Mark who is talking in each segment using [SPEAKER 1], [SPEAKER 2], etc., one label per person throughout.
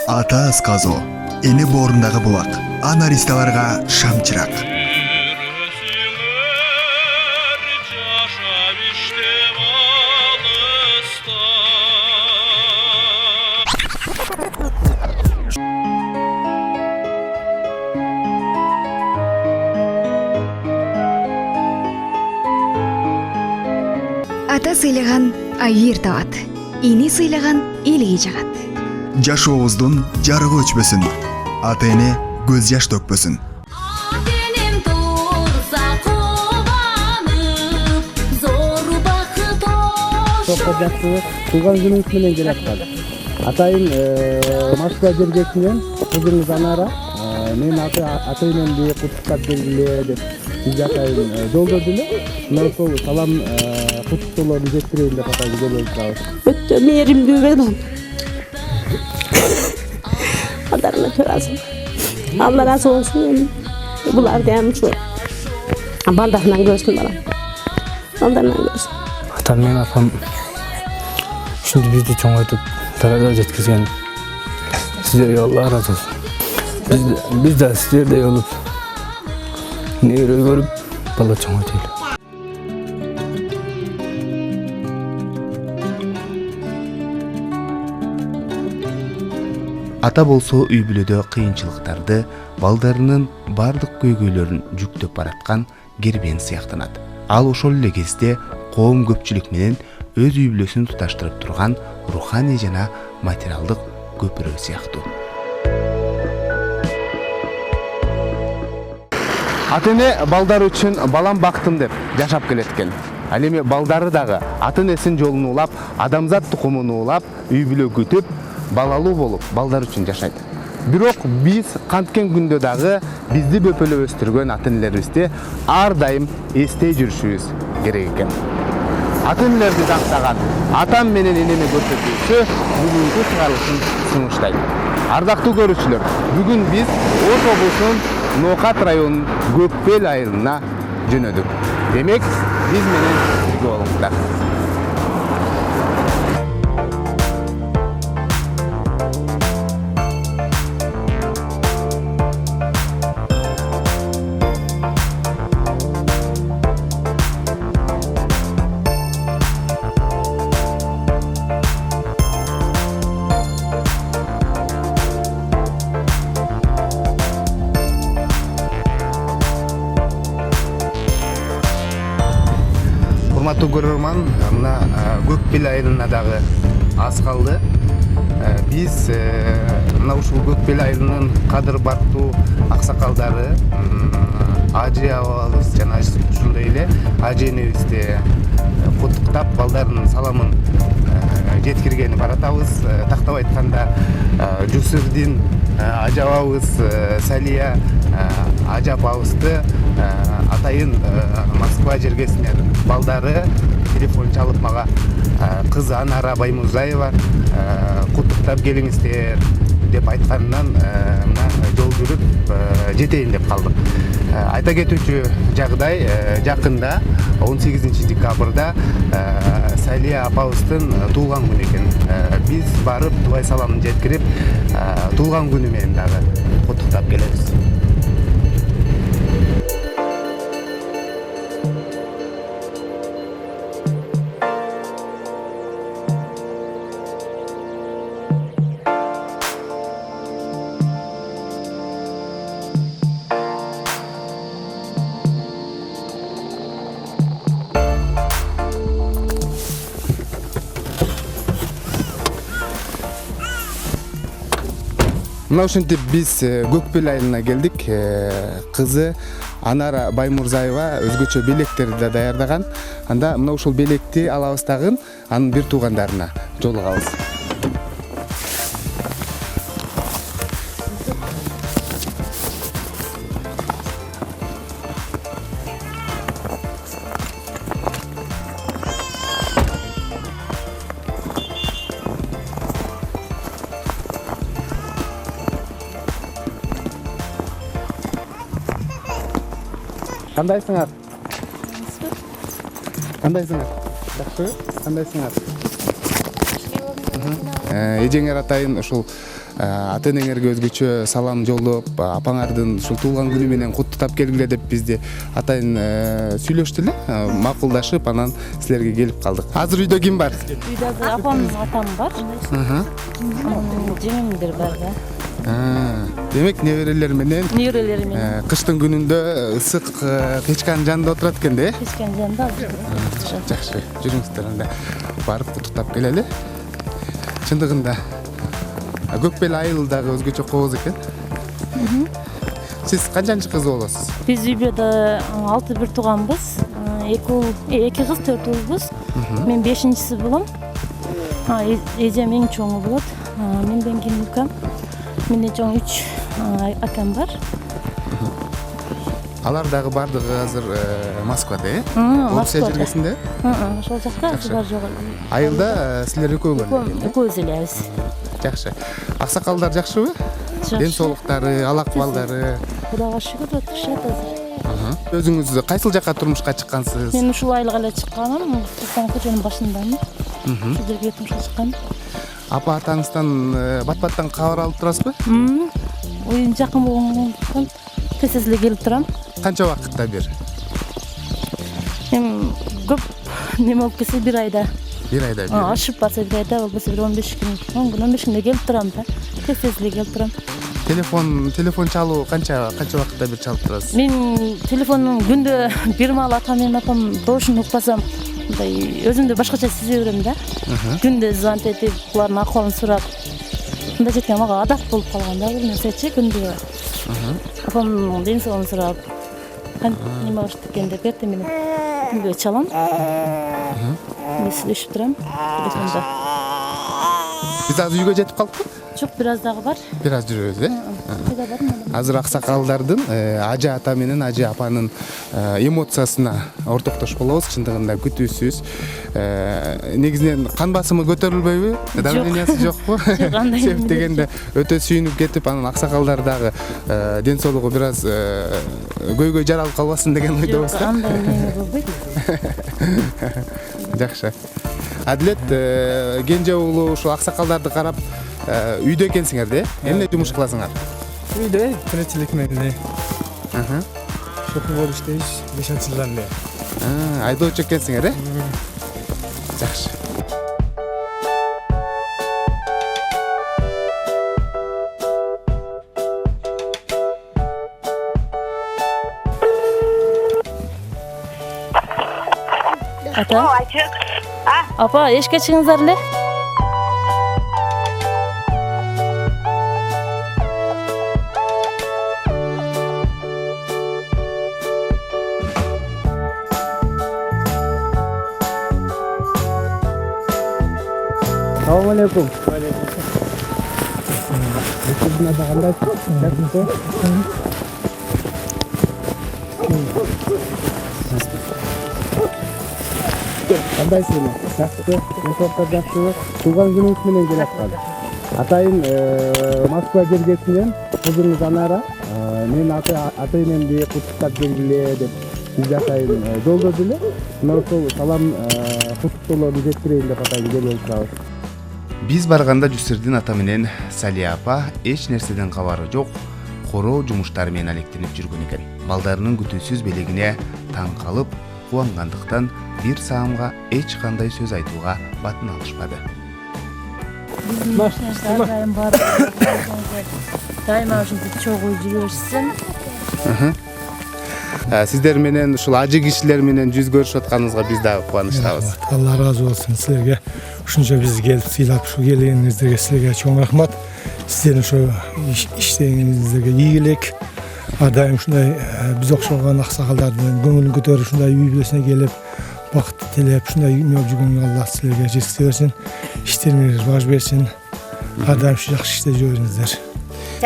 [SPEAKER 1] Ата асказо, эне боорундағы булак, анаристаларга шамчырак.
[SPEAKER 2] Ата сыйлаган айыр табат, эне сыйлаган элге жагат.
[SPEAKER 1] Жашообуздун жарыгы өчпөсүн, ата эне көз жаш төкпөсүн.
[SPEAKER 3] Туган күнүңүз менен келаткан. Атайын Москва жергесинен кызыңыз Анара мен ата энем бие куттуктап бергиле деп бизге атайын жолдоду эле. Мына ошол салам куттуктоолорду жеткирейин деп атайын келип атабыз.
[SPEAKER 4] Өтө мээримдүү менен Адарына төрасың. Allah razı olsun. Bular diyemizler. Baldarından görsün bana. Baldarından görsün.
[SPEAKER 3] Atam мен апам şimdi bizde çoğaltıp tarafa jetkizgen. Sizlerge Allah razı olsun. Biz de sizlerde olup ne görüp bala çoğaltıyla.
[SPEAKER 5] Ата болсо үй бүлөдө кыйынчылыктарды, балдарынын бардык көйгөйлөрүн жүктөп бараткан кербен сыяктанат. Ал ошол эле кезде коом көпчүлүк менен өз үй бүлөсүн туташтырып турган руханий жана материалдык көпүрө сыяктуу. Ата эне балдар үчүн балам бактым деп жашап келет экен. Ал эми балдары дагы ата энесинин жолун улап, адамзат тукумун улап, үй бүлө күтүп, балалуу болуп, балдар үчүн жашайт. Бирок биз канткен күндө дагы бизди бөпөлөп өстүргөн ата энелерибизди ар дайым эстей жүрүшүбүз керек экен. Ата энелерди жактаган атам менен энени көрсөтүүсү бүгүнкү чыгарылышын сунуштайт. Ардактуу көрүүчүлөр, бүгүн биз Ош облусунун Ноокат районунун Көкбел айылына жөнөдүк. Демек, биз менен бирге болуңуздар. Урматтуу көрөрман, мына Көкбел айылына дагы аз калды. Биз мына ушул Көкбел айылынын кадыр бактуу аксакалдары, ажы абабыз жана ушундай эле ажы энебизди куттуктап, балдарынын саламын жеткиргени баратабыз. Тактап айтканда Жусирдин ажы абабыз Салия ажы апабызды атайын Москва жергесинен балдары телефон чалып мага кызы Анара Баймурзаева куттуктап келиңиздер деп айтканынан мына жол жүрүп жетейин деп калдык. Айта кетүүчү жагдай, жакында 18 декабрда Салия апабыздын туулган күнү экен. Биз барып дубай саламын жеткирип, туулган күнү менен дагы куттуктап келебиз. Мына ушинтип биз Көкбел айылына келдик. Кызы Анара Баймурзаева өзгөчө белектерди да даярдаган. Анда мына ушул белекти алабыз дагы анын бир туугандарына жолугабыз. Кандайсыңар? Кандайсыңар? Жакшы? Кандайсыңар? Эжеңер атайын ушул ата энеңерге өзгөчө салам жолдоп, апаңардын ушул туулган күнү менен куттуктап келгиле деп бизди атайын сүйлөштү эле. Макулдашып, анан силерге келип калдык. Азыр үйдө ким бар?
[SPEAKER 4] Үйдө апам, атам бар. Жеңимдер бар да.
[SPEAKER 5] Демек неберелер менен кыштын күнүндө ысык печканын жанында отурат экен да,
[SPEAKER 4] Печканын жанында.
[SPEAKER 5] Жакшы, жүрүңүздөр анда барып куттуктап келели. Чындыгында көкбел айыл дагы өзгөчө кооз экен. Сиз канчанчы кыз болосуз?
[SPEAKER 6] Биз үйбөдө 6 бир тууганбыз. 2 кыз 4 уулбуз. Мен 5-чиси болом. Эжем эң чоңу болот. Менден кийин укам. Менден чоң 3 акам бар.
[SPEAKER 5] Алар дагы бардыгы азыр Москвада,
[SPEAKER 6] Москвада.
[SPEAKER 5] Орусия жергесинде?
[SPEAKER 6] Ошол жакта бар жок.
[SPEAKER 5] Айылда силер экөө бар.
[SPEAKER 6] Экөөбүз элебиз.
[SPEAKER 5] Жакшы. Аксакалдар жакшыбы? Ден соолуктары, ал акыбалдары.
[SPEAKER 6] Кудайга шүгүр өтүшөт азыр.
[SPEAKER 5] Өзүңүз кайсыл жакка турмушка чыккансыз?
[SPEAKER 6] Мен ушул айылга эле чыкканым. Тусан көчөнүн башындамын. Ушул жерге турмушка чыккам.
[SPEAKER 5] Апа атаңыздан бат-баттан кабар алып турасызбы?
[SPEAKER 6] Оюн жакын болгондуктан тез эле келип турам.
[SPEAKER 5] Канча убакытта бир?
[SPEAKER 6] Эми көп неме болуп кетсе 1 айда.
[SPEAKER 5] 1 айда бир.
[SPEAKER 6] Ашып барса 1 айда, болбосо 15 күн. 10 күн, 15 күндө келип турам да. Тез эле келип турам.
[SPEAKER 5] Телефон чалуу канча убакытта бир чалып турасыз?
[SPEAKER 6] Мен телефондун күндө бир маал атам менен апам добушун укпасам, мындай өзүмдү башкача сезе берем да. Күндө звонок этип, булардын акыбалын сурап. Мындай жеткен мага адат болуп калган да бул нерсечи күндө. Апамдын ден соолугун сурап, неме кылышты экен деп эртең менен күндө чалам. Мен сүйлөшүп турам телефондо.
[SPEAKER 5] Биз азыр үйгө жетип калдыкпы?
[SPEAKER 6] Жок, бир аз дагы бар.
[SPEAKER 5] Бир аз жүрөбүз, Азыр аксакалдардын ажы ата менен ажы апанын эмоциясына ортоктош болобуз. Чындыгында күтүүсүз. Негизинен кан басымы көтөрүлбөйбү? Давлениясы жокпу?
[SPEAKER 6] Жок, андай
[SPEAKER 5] Себеп дегенде өтө сүйүнүп кетип, анан аксакалдар дагы ден соолугу бир аз көйгөй жаралып калбасын деген ойдобуз да.
[SPEAKER 6] Андай неме болбойт.
[SPEAKER 5] Жакшы. Адилет, кенже уулу ушул аксакалдарды карап үйдө экенсиңер да? Эмне жумуш кыласыңар?
[SPEAKER 7] Үйдө тиричилик менен. Шофер болуп иштейбиз 5-жылдан бери.
[SPEAKER 5] Айдоочу экенсиңер, Жакшы.
[SPEAKER 6] Ата. Апа, эшикке чыгыңыздар эле.
[SPEAKER 3] Assalamu alaikum. Sizin adı kandayсыз? Кандайсызбы? Жакшы, мектептер жакшыбы? Туулган күнүңүз менен келип калдык. Атайын Москва жергесинен кызыңыз Анара мен ата-энемди куттуктап келгиле деп бизге атайын жолдоду эле. Мына ошол салам куттуктоолорду жеткирейин деп атайын келип турабыз.
[SPEAKER 5] Биз барганда Жусирдин ата менен Салия апа эч нерседен кабары жок, короо жумуштары менен алектенип жүргөн экен. Балдарынын күтүүсүз белегине таң калып, кубангандыктан бир саамга эч кандай сөз айтууга батын алышпады.
[SPEAKER 6] Дайым бар. Дайыма ушинтип чогуу жүрөсүн.
[SPEAKER 5] Сиздер менен ушул ажы кишилер менен жүз көрүшүп атканыбызга биз дагы кубанычтабыз.
[SPEAKER 7] Алла разы болсун силерге. Ушунча бизди келип сыйлап ушу келгениңиздерге силерге чоң рахмат. Сиздердин ушу иштегениңиздерге ийгилик. Ар дайым ушундай биз окшогон аксакалдардын көңүлүн көтөрүп ушундай үй бүлөсүнө келип бакыт тилеп ушундай үймөп жүргөнгө Алла силерге жеткизе берсин. Иштериңерге баш берсин. Ар дайым ушу жакшы иште жүрө бериңиздер.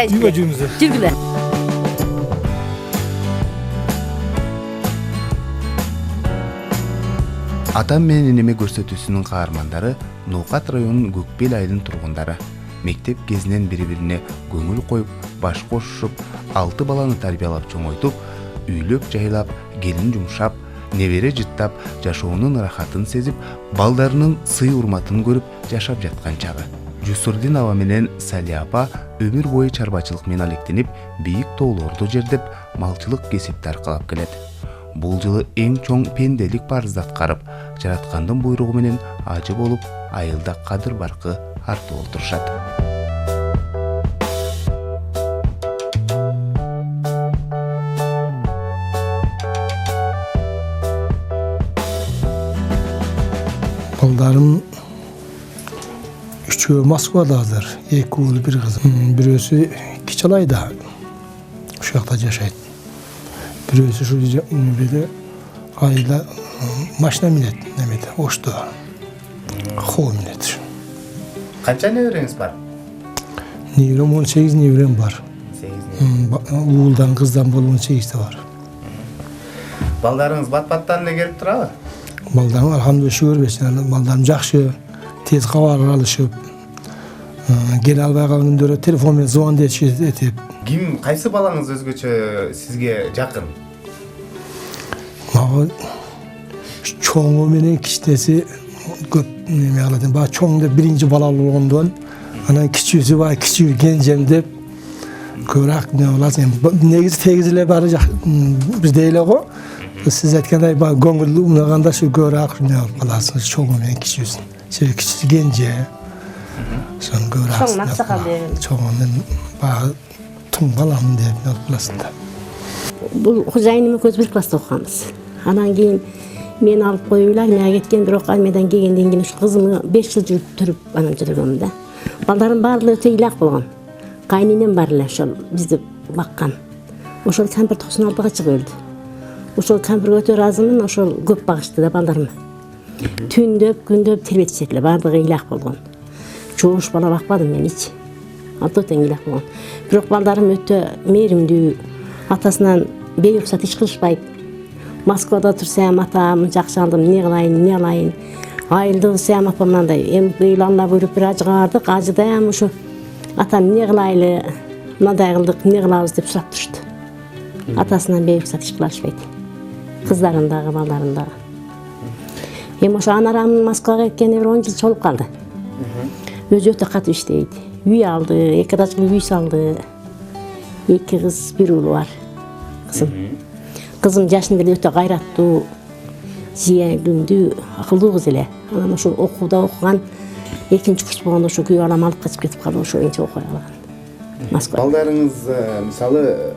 [SPEAKER 7] Үйгө жүрүңүздөр.
[SPEAKER 6] Жүргүлө.
[SPEAKER 5] Атам менен энеме көрсөтүүсүнүн каармандары Ноокат районунун Көкбел айылынын тургундары. Мектеп кезинен бири-бирине көңүл коюп, баш кошушуп, 6 баланы тарбиялап чоңойтуп, үйлөп жайлап, келин жумшап, небере жыттап, жашоонун ырахатын сезип, балдарынын сый урматын көрүп жашап жаткан чагы. Жусурдинова менен Салия апа өмүр бою чарбачылык менен алектенип, бийик тоолорду жердеп, малчылык кесипти аркалап келет. Бул жылы эң чоң пенделик парызды аткарып, жараткандын буйругу менен ажы болуп, айылда кадыр баркы артып олтурушат.
[SPEAKER 7] Балдарым üçü Moskvadadır. Екі ұлы бір қызым. Бірөөсі Кичалайда. Uşaqda yaşaydı. Birөөsü şu böyle ayda maşina minet nemedi. Oştu. Xo minet.
[SPEAKER 5] Kança nevrеңiz бар?
[SPEAKER 7] Nevrem 18 nevrem var.
[SPEAKER 5] 8
[SPEAKER 7] Uğuldan kızdan bol 18 de var.
[SPEAKER 5] Балдарыңыз бат-баттан эле келип турабы?
[SPEAKER 7] Baldarım alhamdülillah şükür besin. Baldarım жақсы. Tez kavar alışıp. Gel albay kalın döre telefon men звон etip.
[SPEAKER 5] Ким, кайсы балаңыз өзгөчө сизге жакын?
[SPEAKER 7] Mağa çoğu menen kiştesi köp neme aladın. Ba çoğunda birinci balalığından ana kiçüsü var, kiçüğü gencem dep körak ne olasın. Negiz tegizle baracak biz değil o. Siz aytkanday ba göngüllü unaganda şu körak ne olasın çoğu menen kişüsün. Şey kiçüsü gence. Son körak.
[SPEAKER 6] Çoğun aksakal derim.
[SPEAKER 7] Çoğunun ba tungalam dep ne olasın da.
[SPEAKER 8] Бұл хожайыным көз бір класста оқығанбыз. Анан кейін мен алып қойылар, мен кеткен бирок армиядан келгенден кейін ушу кызымы 5 жыл жүрүп тұрып анан жүргөм да. Балдарым баардыгы өтө ыйлак болгон. Кайненем бар эле ошол бизди баккан. Ошол кампир 96-га чыгып өлдү. Ошол кампирге өтө ыраазымын, ошол көп багышты да балдарыма. Түндөп, күндөп тербетишет эле, баардыгы ыйлак болгон. Чоуш бала бакпадым мен эч. Алтотен ыйлак болгон. Бирок балдарым өтө мээримдүү. Атасынан бейруксат иш кылышпайт. Москвада турсам атам жакшы алдым, не кылайын. Айылдыгы сам апам мындай, эми ыйланла көрүп бир ажыга бардык, ажыдам ушу атам не кылайлы, мындай кылдык, не кылабыз деп сурап турушты. Атасынан бейруксат иш кылышпайт. Кыздарын дагы, балдарын дагы. Эми ошо анарамдын Москвага кеткенине 10 жыл чолуп калды. Өзү өтө катуу иштейт. Үй алды, 2 этаждуу үй салды. 2 кыз, 1 уул бар. Кызым жашында эле өтө кайраттуу, зиялдуу, акылдуу кыз эле. Анан ошо окууда окуган, 2-чи курс болгондо ошо күйөө балам алып качып кетип калды, ошо энче окуй алган. Москва.
[SPEAKER 5] Балдарыңыз мисалы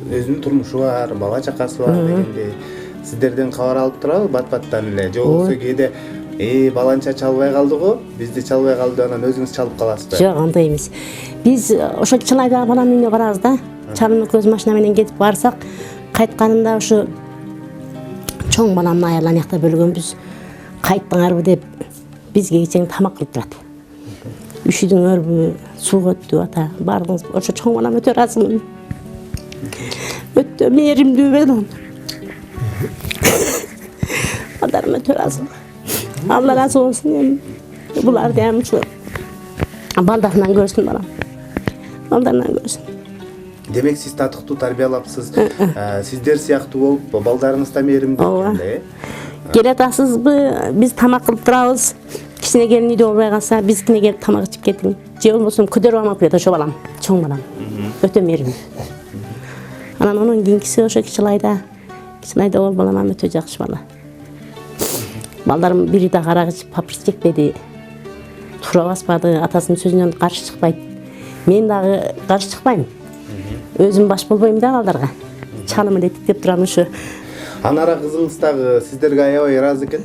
[SPEAKER 5] өзүнүн турмушу бар, бала чакасы бар дегенде сиздерден кабар алып турабы бат-баттан эле? Же болбосо кээде баланча чалбай калды го, бизди чалбай калды, анан өзүңүз чалып каласызбы?
[SPEAKER 8] Жок, андай эмес. Биз ошо Чылайдагы баламдын үйүнө барабыз да. Чалымы көз машина менен кетип барсак, кайтканында ошо чоң баламдын аялы аякта бөлгөнбүз. Кайттыңарбы деп бизге кечең тамак кылып турат. Üşüdүңөрбү, суу өттү ата, бардыңыз. Ошо чоң балам өтө ыраазымын. Өтө мээримдүү болом. Балдарым өтө ыраазымын. Алла разы болсун. Буларды эми ушу балдарынан көрсүн балам. Балдарынан көрсүн.
[SPEAKER 5] Демек сиз татыктуу тарбиялапсыз. Сиздер сыяктуу болуп, балдарыңыз да мээримдүү экенде.
[SPEAKER 8] Келе атасызбы, биз тамак кылып турабыз. Кичине келин үйдө болбой калса, бизкине келип тамак ичип кетин. Же болбосо көтөрүп алмак келет ошо балам, чоң балам. Өтө мээримдүү. Анан анын кийинкиси ошо Кичилайда бол балам өтө жакшы бала. Балдарым бири да карак ичип, папирос чекпеди. Тура баспады, атасынын сөзүнөн каршы чыкпайт. Мен дагы каршы чыкпайм. Өзүм баш болбойм да балдарга. Чалым эле тиктеп турам ушу.
[SPEAKER 5] Анара кызыңыз дагы сиздерге аябай ыраазы экен.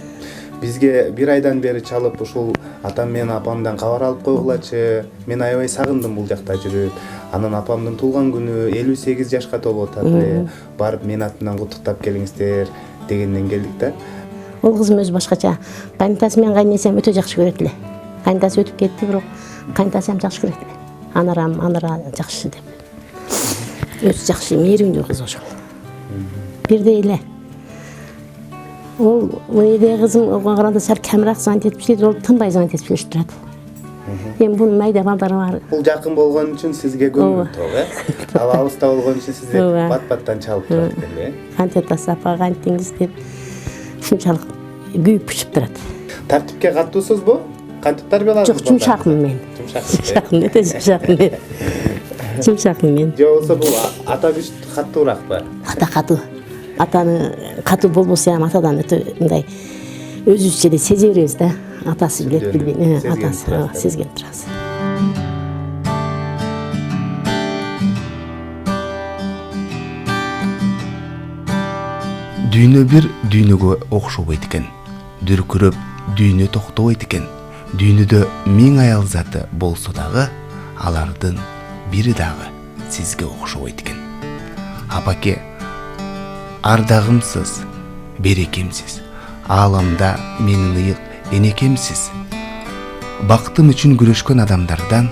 [SPEAKER 5] Бизге 1 айдан бери чалып ушул атам менен апамдан кабар алып койгулачы. Мен аябай сагындым бул жакта жүрүп. Анан апамдын туулган күнү 58 жашка толуп атат эле. Барып мен атынан куттуктап келиңиздер дегенден келдик да.
[SPEAKER 8] Ол кызым өзү башкача. Кайнтасы менен кайнесем өтө жакшы көрөт эле. Кайнтасы өтүп кетти, бирок кайнтасым жакшы көрөт эле. Анара жакшы деп. Өзү жакшы, мээримдүү кыз ошол. Бирдей эле. Ол эде кызым оған караганда сәл камыраак звонить этип иштейт, ол тынбай звонить этип иштеп турат. Эми бунун майда балдары бар.
[SPEAKER 5] Бул жакын болгон үчүн сизге көңүл турат, э? Ал алыста болгон үчүн сизге бат-баттан чалып турат экен, э?
[SPEAKER 8] Кантип апа, кантиңиз деп ушунчалык күйүп пышып турат.
[SPEAKER 5] Тартипке каттуусузбу? Кантип тарбиялаңыз?
[SPEAKER 8] Жок, жумшакмын мен. Жумшакмын, өтө жумшакмын мен. Жумшакмын мен.
[SPEAKER 5] Же болбосо бул ата күч каттуураакпы?
[SPEAKER 8] Ата катуу. Атаны катуу болбосо ham атадан өтө мындай өзүбүзчө эле сезе беребиз да. Атасы билет билбейм. Атасы сезген турабыз.
[SPEAKER 5] Дүйнө бир дүйнөгө окшобойт экен. Дүркүрөп дүйнө токтобойт экен. Дүйнөдө 1000 аял заты болсо дагы, алардын бири дагы сизге окшобойт экен. Апаке, ардагымсыз, берекемсиз. Ааламда менин ыйык энекемсиз. Бактым үчүн күрөшкөн адамдардан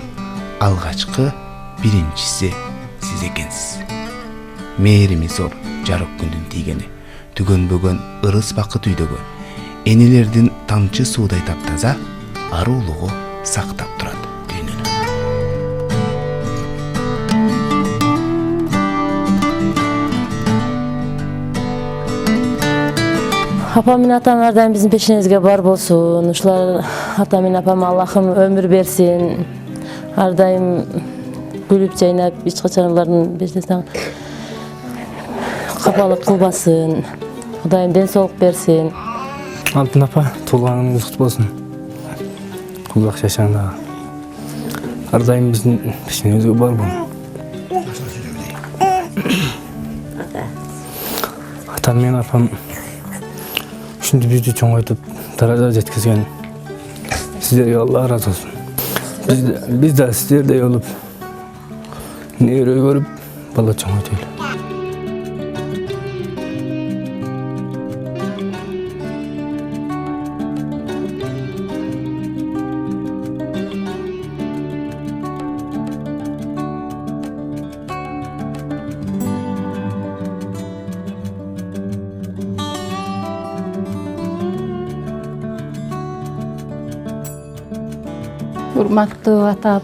[SPEAKER 5] алгачкы биринчиси сиз экенсиз. Мээрими зор жарык күндүн тийгени, түгөнбөгөн ырыс бакыт үйдөгө, энелердин тамчы суудай таптаза, аруулугу сактап турат дүйнөнү.
[SPEAKER 6] Апам мен атам ардайым биздин пешенебизге бар болсун. Ушулар атам мен апам Аллахым өмүр берсин. Ардайым күлүп жайнап, эч качан улардын пешенесине капалык кылбасын. Кудайым ден соолук берсин.
[SPEAKER 9] Алтын апа, туулганыгыңыз кут болсун. Кулак жашаңдар. Ардайым биздин пешенебизге бар болун. Атам мен апам ушинтип бизди чоңойтуп, даражага жеткизген. Сиздерге Алла ыраазы болсун. Биз да сиздердей болуп, небере көрүп, бала чоңойтайлы.
[SPEAKER 10] Урматтуу ата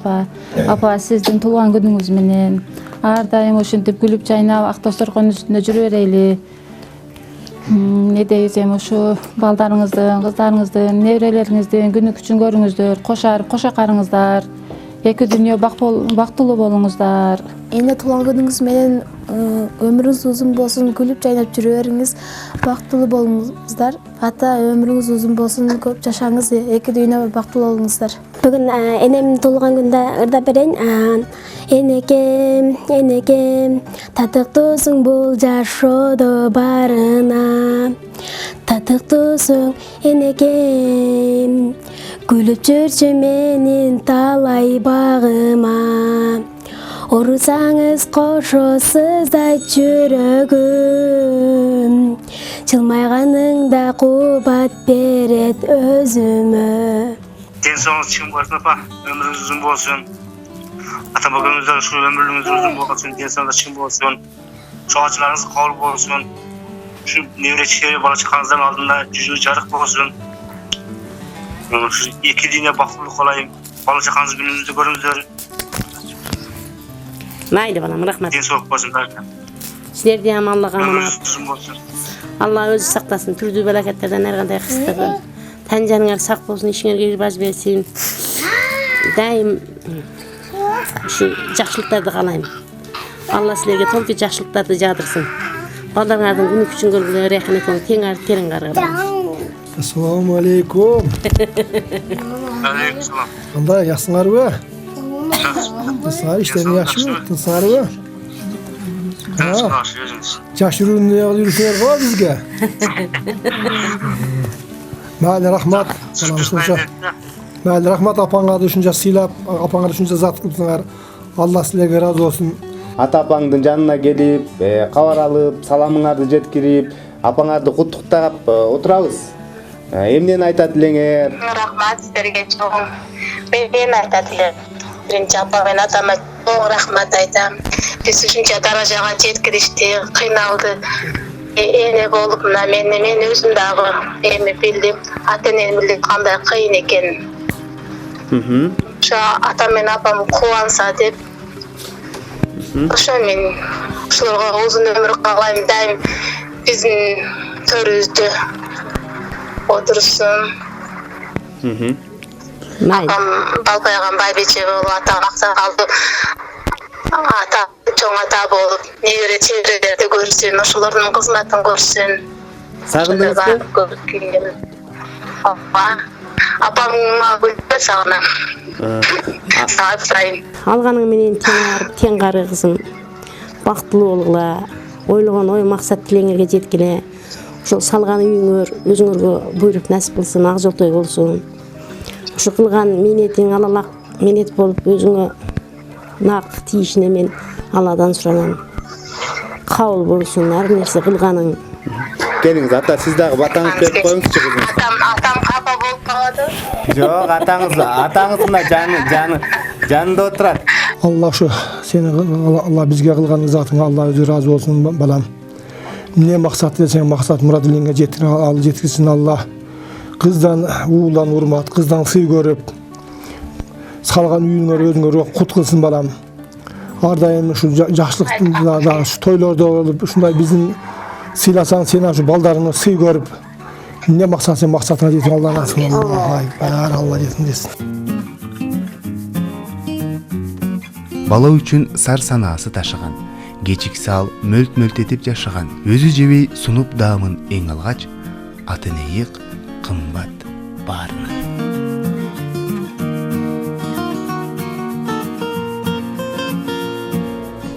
[SPEAKER 10] апа, сиздин туулган күнүңүз менен ар дайым ушинтип күлүп жайнап, ак досторкон үстүндө жүрө берели. Не дейбиз эми ушу балдарыңыздын, кыздарыңыздын, неберелериңиздин күнү күчүн көрүңүздөр, кошо карыңыздар. Эки дүйнө бактылуу болуңуздар.
[SPEAKER 11] Эне туулган күнүңүз менен өмүрүңүз узун болсун, күлүп жайнап жүрө бериңиз, бактылуу болуңуздар. Ата, өмүрүңүз узун болсун, көп жашаңыз, эки дүйнө бактылуу болуңуздар.
[SPEAKER 12] Бүгүн энемдин туулган күндө ырдап берейин. Энекем, татыктуусуң бул жашоодо барына. Татыктуусуң энекем, күлүп жүрчү менин талай багыма. Орусаңыз кошо сыздайт жүрөгүм, жылмайганыңда кубат берет өзүмө.
[SPEAKER 13] Ден соолугуңуз чың болсун апа, өмүрүңүз узун болсун. Ата бабаңыздар ушу өмүрүңүз узун болсун, ден соолугуңуз чың болсун. Чоңачыларыңыз кабыл болсун. Ушу небере чебер бала чакаңыздын алдында жүзү жарык болсун. Эки дүйнө бактылуу кылайын. Бала чакаңыз күнүңүздү көрүңүздөр.
[SPEAKER 8] Mayli balam, rahmat.
[SPEAKER 13] Dен соолук болсун баарына.
[SPEAKER 8] Силерди ham Аллага аманат.
[SPEAKER 13] Узун болсун.
[SPEAKER 8] Алла өзү сактасын, түрдүү балакеттерден ар кандай кыстырдан. Тан жаныңар сак болсун, ишиңерге баж берсин. Дайым ушу жакшылыктарды каалайм. Алла силерге толку жакшылыктарды жаадырсын. Балдарыңардын күнү күчүн көргүлө рахметин тең каргыла.
[SPEAKER 7] Ассаламу алейкум.
[SPEAKER 13] Алейкум салам.
[SPEAKER 7] Кандай жаксыңарбы? Сар işlerini yaxşımı? Tısarı Жаш жүрүүнү үйрөтөөр го бизге. Мали рахмат. Мали рахмат апаңа ушунча сыйлап, апаңа ушунча зат кылсаңар. Алла силерге ыраазы болсун.
[SPEAKER 5] Ата апаңдын жанына келип, кабар алып, саламыңарды жеткирип, апаңарды куттуктап отурабыз. Эмнени айтат элеңер?
[SPEAKER 14] Рахмат силерге чоң. Мен айтат элем. Birinci apam ve atama çok rahmet aytam. Biz uşunca darajага жеткиришти, кыйналды. Эне болуп мына мен өзүм дагы эми билдим. Ата-энем билди кандай кыйын экенин. Ошо атам менен апам кубанса деп. Ошо мен ушуларга узун өмүр каалайм, дайым биздин төрүбүздө отурсун. Апам балбайган байбече болуп, атам аксакалды ата чоң ата болуп, небере чеберелерди көрсүн, ошолордун кызматын көрсүн.
[SPEAKER 5] Сагындыңызбы?
[SPEAKER 14] Апамга күлбөт сагынам. Саат сайын.
[SPEAKER 8] Алганың менен тең кары кызым. Бактылуу болгула, ойлогон ой максат тилеңерге жеткиле. Ошол салган үйүңөр өзүңөргө буйрук насип кылсын, ак жолтой болсун. Ошо кылган минетиң алалак минет болуп өзүңө нак тийишине мен Алладан суранам. Кабыл болсун ар нерсе кылганың.
[SPEAKER 5] Келиңиз, ата, сиз дагы батаңыз берип коюңузчу кызым.
[SPEAKER 14] Атам капа болуп калады.
[SPEAKER 5] Жок, атаңыз мына жанында отурат.
[SPEAKER 7] Алла ошо сени Алла бизге кылган затыңа Алла өзү разы болсун балам. Не максат десең максат мурадыңа жеткирсин Алла. Кыздан уулан урмат, кыздан сый көрүп, салган үйүңөр өзүңөргө кут кылсын балам. Ар дайым ушу жакшылыктын да тойлордо болуп, ушундай биздин сыйласаң сен ушу балдарыңы сый көрүп, не максат сен максатыңа жетиң Алла насып кылсын. Баары Алла жетин десин.
[SPEAKER 5] Бала үчүн сар санаасы ташыган, кечик сал мөлт-мөлт этип жашаган, өзү жебей сунуп даамын эң алгач, атын ыйык, кымбат баарына.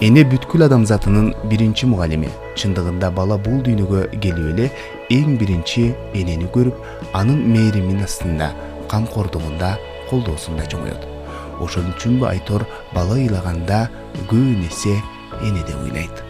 [SPEAKER 5] Эне бүткүл адамзатынын биринчи мугалими. Чындыгында бала бул дүйнөгө келип эле эң биринчи энени көрүп, анын мээримин астында, камкордугунда, колдоосунда чоңоет. Ошон үчүнбү айтор бала ыйлаганда көп нерсе энеде уйлайт.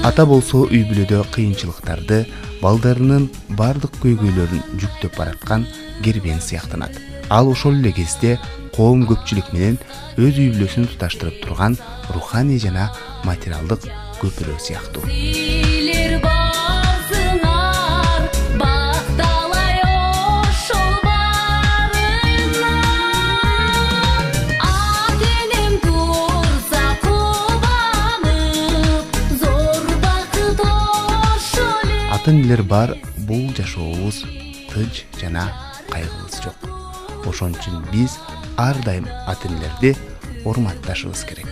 [SPEAKER 5] Ата болсо үй бүлөдө кыйынчылыктарды, балдарынын бардык көйгөйлөрүн жүктөп бараткан кербен сыяктанат. Ал ошол эле кезде коом көпчүлүк менен өз үй бүлөсүн туташтырып турган руханий жана материалдык көпүрө сыяктуу. Атын элер бар, бул жашообуз тынч жана кайгыбыз жок. Ошон үчүн биз ар дайым атын элерди урматташыбыз керек.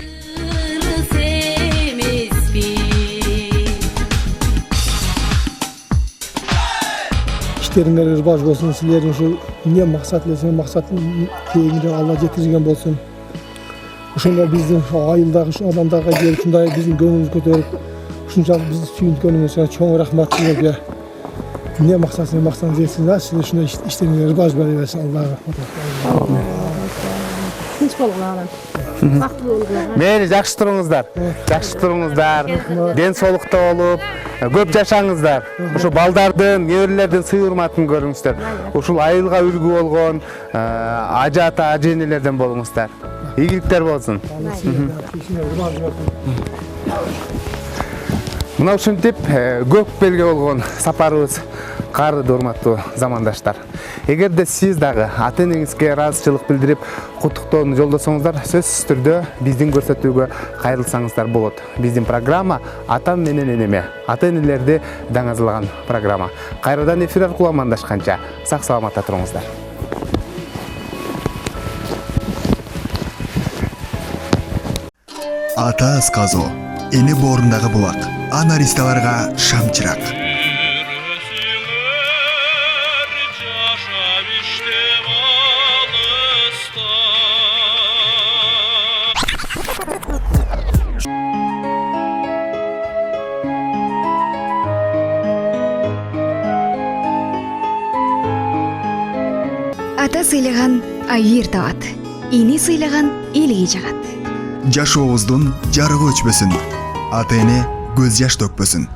[SPEAKER 7] Иштериңер баш болсун, силердин ушу эмне максат элесиң, максатын кеңири Алла жеткирген болсун. Ошондо биздин айылдагы адамдарга келип ушундай биздин көңүлүбүз көтөрүп, ушунчалык бизди сүйүнткөнүңүзгө чоң рахмат силерге. Не максатыңыз жетсин, сиз ушундай иштериңер баш бара берсин Аллага.
[SPEAKER 8] Тынч болгула. Бактылуу болгула.
[SPEAKER 5] Мейли, жакшы туруңуздар. Ден соолукта болуп, көп жашаңыздар. Ушу балдардын, неберелердин сый урматын көрүңүздөр. Ушул айылга үлгү болгон ажа ата, ажа энелерден болуңуздар. Ийгиликтер болсун. Мына ушинтип көп белге болгон сапарыбыз каарыды урматтуу замандаштар. Эгерде сиз дагы ата энеңизге ыраазычылык билдирип, куттуктоону жолдосоңуздар, сөзсүз түрдө биздин көрсөтүүгө кайрылсаңыздар болот. Биздин программа Атам менен энеме, ата энелерди даңазалаган программа. Кайрадан эфир аркылуу амандашканча сак саламатта туруңуздар.
[SPEAKER 1] Ата асказо, эне боорундағы булак, анаристаларга шамчырак.
[SPEAKER 2] Ата сыйлаган айыр табат, эне сыйлаган элге жагат.
[SPEAKER 1] Жашообуздун жарыгы өчпөсүн, ата эне көз жаш төкпөсүн.